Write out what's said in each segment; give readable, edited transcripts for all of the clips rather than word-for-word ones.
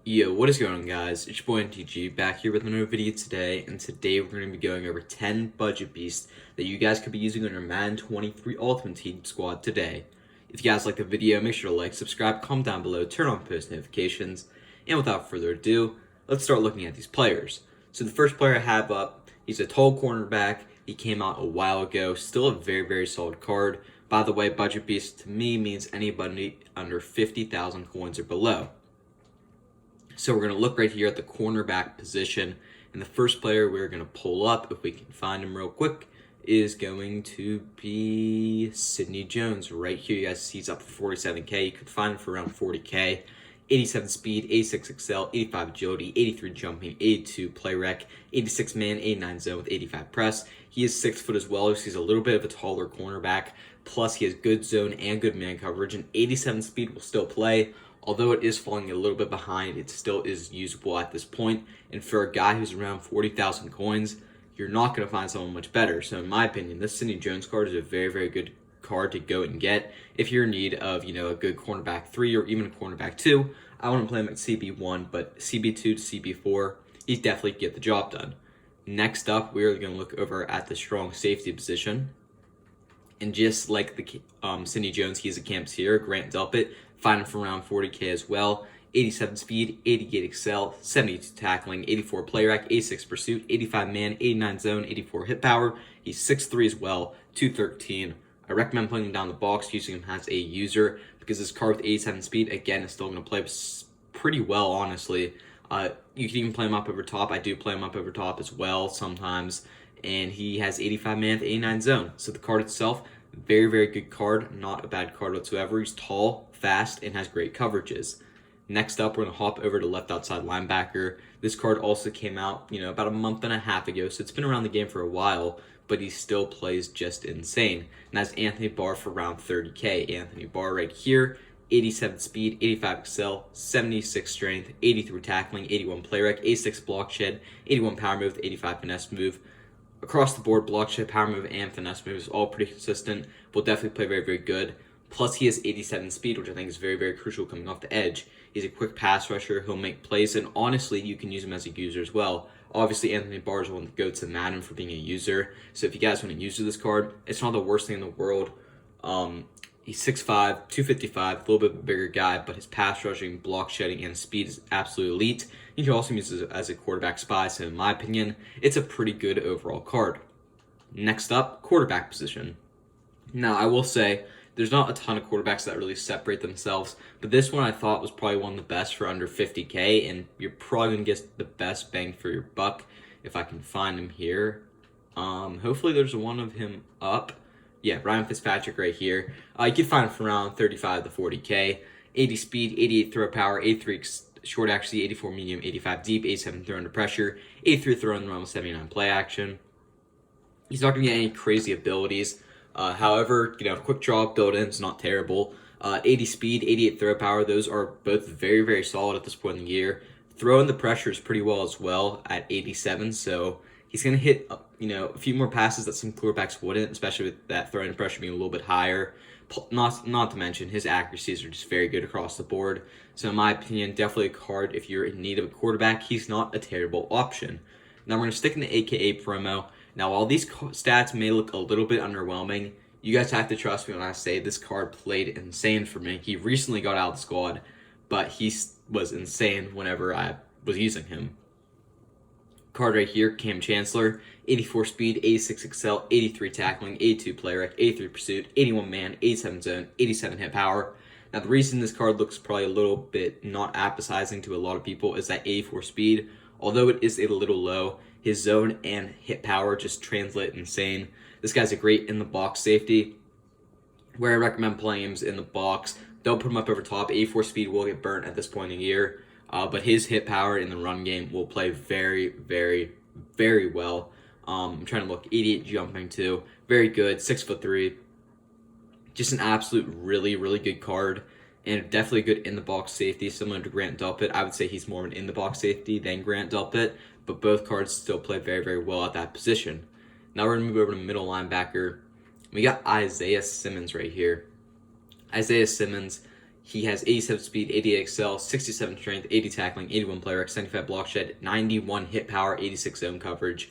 Yo, what is going on, guys? It's your boy NTG back here with another video today, and today we're going to be going over 10 budget beasts that you guys could be using on your Madden 23 Ultimate Team squad today. If you guys like the video, make sure to like, subscribe, comment down below, turn on post notifications, and without further ado, let's start looking at these players. So the first player I have up, he's a tall cornerback. He came out a while ago, still a very solid card. By the way, budget beast to me means anybody under 50,000 coins or below. So we're going to look right here at the cornerback position, and the first player we're going to pull up, if we can find him real quick, is going to be Sidney Jones right here. You guys see he's up for 47k. You could find him for around 40k. 87 speed, 86 excel, 85 agility, 83 jumping, 82 play rec, 86 man, 89 zone with 85 press. He is 6 foot as well, so he's a little bit of a taller cornerback. Plus, he has good zone and good man coverage, and 87 speed will still play. Although it is falling a little bit behind, it still is usable at this point. And for a guy who's around 40,000 coins, you're not going to find someone much better. So in my opinion, this Sidney Jones card is a very good card to go and get if you're in need of, a good cornerback 3 or even a cornerback 2. I want to play him at CB1, but CB2 to CB4, he's definitely get the job done. Next up, we're going to look over at the strong safety position. And just like the Sidney Jones, he's a camps here, Grant Delpit. Find him for around 40k as well. 87 speed, 88 excel, 72 tackling, 84 play rec, 86 pursuit, 85 man, 89 zone, 84 hit power. He's 6'3 as well, 213. I recommend playing him down the box, using him as a user, because this card with 87 speed, again, is still going to play pretty well, honestly. You can even play him up over top. I do play him up over top as well sometimes. And he has 85 man to 89 zone. So the card itself, very good card, not a bad card whatsoever. He's tall, fast, and has great coverages. Next up, we're going to hop over to left outside linebacker. This card also came out, about a month and a half ago, so it's been around the game for a while, but he still plays just insane. And that's Anthony Barr for around 30k. Anthony Barr right here, 87 speed, 85 excel, 76 strength, 83 tackling, 81 play rec, 86 block shed, 81 power move, 85 finesse move. Across the board, block shed, power move, and finesse moves, all pretty consistent. Will definitely play very good. Plus, he has 87 speed, which I think is very crucial coming off the edge. He's a quick pass rusher. He'll make plays, and honestly, you can use him as a user as well. Obviously, Anthony Barr is one to go to Madden for being a user. So if you guys want to use this card, it's not the worst thing in the world. He's 6'5", 255, a little bit bigger guy, but his pass rushing, block shedding, and speed is absolutely elite. You can also use it as a quarterback spy, so in my opinion, it's a pretty good overall card. Next up, quarterback position. Now, I will say, there's not a ton of quarterbacks that really separate themselves, but this one I thought was probably one of the best for under 50k, and you're probably going to get the best bang for your buck if I can find him here. Hopefully there's one of him up. Yeah, Ryan Fitzpatrick right here. You can find him for around 35 to 40k. 80 speed, 88 throw power, 83 short accuracy, 84 medium, 85 deep, 87 throw under pressure, 83 throw in the realm of 79 play action. He's not going to get any crazy abilities. However, quick draw, build-in is not terrible. 80 speed, 88 throw power, those are both very solid at this point in the year. Throw in the pressure is pretty well as well at 87, so he's going to hit, a few more passes that some quarterbacks wouldn't, especially with that throw in pressure being a little bit higher. Not to mention, his accuracies are just very good across the board. So in my opinion, definitely a card if you're in need of a quarterback. He's not a terrible option. Now we're going to stick in the AKA promo. Now, while these stats may look a little bit underwhelming, you guys have to trust me when I say this card played insane for me. He recently got out of the squad, but he was insane whenever I was using him. Card right here, Cam Chancellor, 84 speed, 86 excel, 83 tackling, 82 play rec, 83 pursuit, 81 man, 87 zone, 87 hit power. Now, the reason this card looks probably a little bit not appetizing to a lot of people is that 84 speed. Although it is a little low, his zone and hit power just translate insane. This guy's a great in-the-box safety. Where I recommend playing him is in the box. Don't put him up over top. 84 speed will get burnt at this point in the year. But his hit power in the run game will play very well. I'm trying to look. 88 jumping too. Very good. 6'3". Just an absolute really good card. And definitely good in-the-box safety, similar to Grant Delpit. I would say he's more of an in-the-box safety than Grant Delpit, but both cards still play very well at that position. Now we're going to move over to middle linebacker. We got Isaiah Simmons right here. Isaiah Simmons, He has 87 speed, 88 excel, 67 strength, 80 tackling, 81 player rec, 75 block shed, 91 hit power, 86 zone coverage.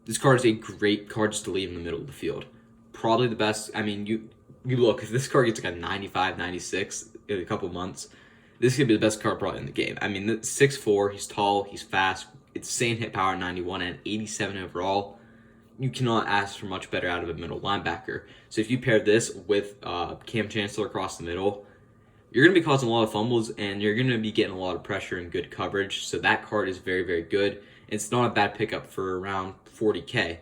This card is a great card just to leave in the middle of the field. Probably the best. I mean, you look, if this card gets like a 95, 96 in a couple months, this could be the best card probably in the game. I mean, 6'4", he's tall, he's fast, insane hit power, 91 and 87 overall. You cannot ask for much better out of a middle linebacker. So if you pair this with Cam Chancellor across the middle, you're going to be causing a lot of fumbles, and you're going to be getting a lot of pressure and good coverage. So that card is very, very good. It's not a bad pickup for around 40K.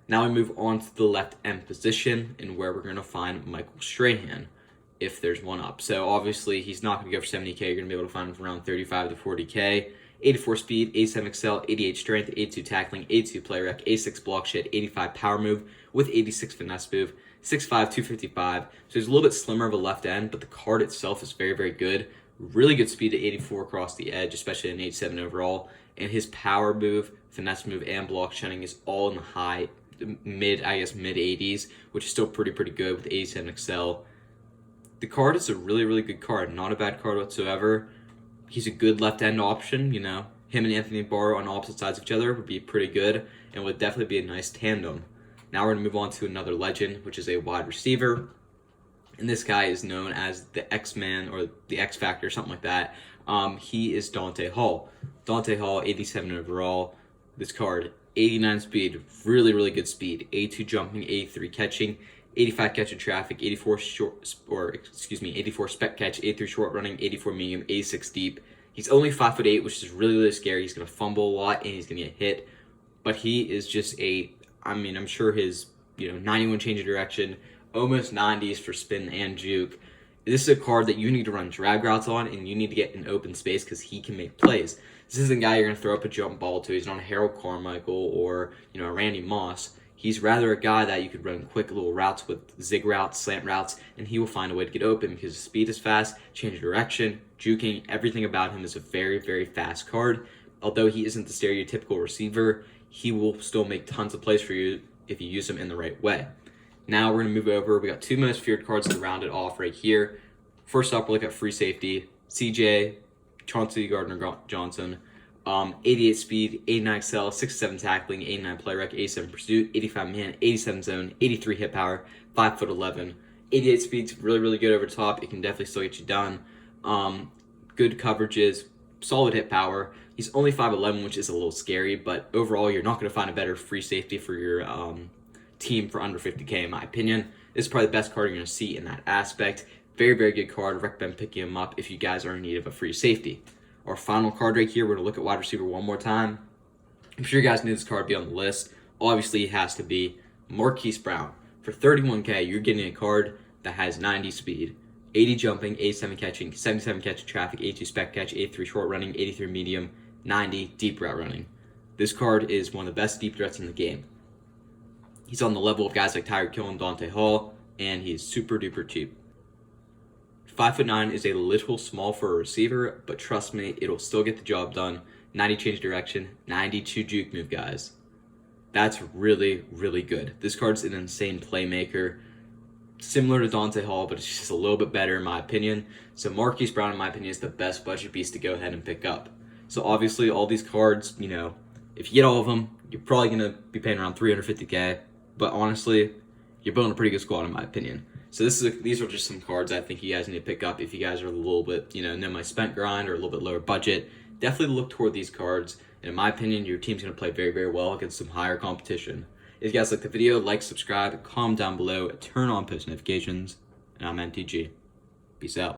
Now we move on to the left end position, and where we're going to find Michael Strahan, if there's one up. So obviously he's not going to go for 70K. You're going to be able to find him for around 35 to 40K. 84 speed, 87 excel, 88 strength, 82 tackling, 82 play rec, 86 block shed, 85 power move with 86 finesse move, 6'5", 255. So he's a little bit slimmer of a left end, but the card itself is very, very good. Really good speed at 84 across the edge, especially an 87 overall. And his power move, finesse move, and block shedding is all in the mid 80s, which is still pretty good with 87 excel. The card is a really, really good card. Not a bad card whatsoever. He's a good left end option, you know. Him and Anthony Barr on opposite sides of each other would be pretty good and would definitely be a nice tandem. Now we're going to move on to another legend, which is a wide receiver. And this guy is known as the X-Man or the X-Factor, something like that. He is Dante Hall. Dante Hall, 87 overall. This card, 89 speed, really, really good speed. 82 jumping, 83 catching, 85 catch in traffic, 84 spec catch, 83 short running, 84 medium, 86 deep. He's only 5'8", which is really, really scary. He's going to fumble a lot and he's going to get hit. But he is just I'm sure his 91 change of direction, almost 90s for spin and juke. This is a card that you need to run drag routes on, and you need to get in open space because he can make plays. This isn't a guy you're going to throw up a jump ball to. He's not a Harold Carmichael or a Randy Moss. He's rather a guy that you could run quick little routes with, zig routes, slant routes, and he will find a way to get open because his speed is fast, change of direction, juking, everything about him is a very, very fast card. Although he isn't the stereotypical receiver, he will still make tons of plays for you if you use him in the right way. Now we're going to move over. We got two most feared cards to round it off right here. First up, we'll look at free safety. CJ, Chauncey Gardner-Johnson. 88 speed, 89 excel, 67 tackling, 89 play rec, 87 pursuit, 85 man, 87 zone, 83 hit power, 5'11". 88 speed's really, really good over top. It can definitely still get you done. Good coverages, solid hit power. He's only 5'11", which is a little scary, but overall, you're not going to find a better free safety for your team for under 50K, in my opinion. This is probably the best card you're going to see in that aspect. Very, very good card. Recommend picking him up if you guys are in need of a free safety. Our final card right here, we're going to look at wide receiver one more time. I'm sure you guys knew this card would be on the list. Obviously, it has to be Marquise Brown. For 31K, you're getting a card that has 90 speed, 80 jumping, 87 catching, 77 catch in traffic, 82 spec catch, 83 short running, 83 medium, 90 deep route running. This card is one of the best deep threats in the game. He's on the level of guys like Tyreek Hill and Dante Hall, and he's super duper cheap. 5'9" is a little small for a receiver, but trust me, it'll still get the job done. 90 change direction, 92 juke move, guys. That's really, really good. This card's an insane playmaker. Similar to Dante Hall, but it's just a little bit better in my opinion. So Marquise Brown, in my opinion, is the best budget piece to go ahead and pick up. So obviously, all these cards, if you get all of them, you're probably going to be paying around 350K. But honestly, you're building a pretty good squad, in my opinion. So these are just some cards I think you guys need to pick up if you guys are a little bit, know my spent grind or a little bit lower budget. Definitely look toward these cards. And in my opinion, your team's going to play very, very well against some higher competition. If you guys like the video, like, subscribe, comment down below, turn on post notifications. And I'm MTG. Peace out.